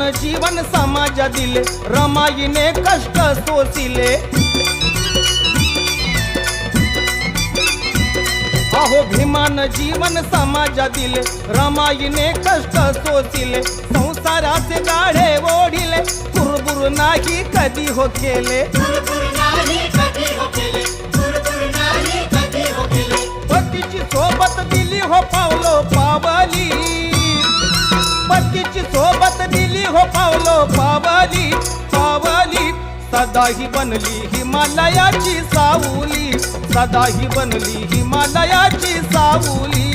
भीमान जीवन समाज दिले, रमाईने कष्ट सोसिले। अहो भीमान जीवन समाज दिले, रमाईने कष्ट सोसिले। संसाराचे गाढे ओढिले, कुरबुर नाही कधी हो केले। पतीची सोबत दिली हो पावलो पावली, पतीची सोबत दिली हो पावलो पावली पावली। सदाही बनली हिमालयाची सावली, सदाही बनली हिमालयाची सावली।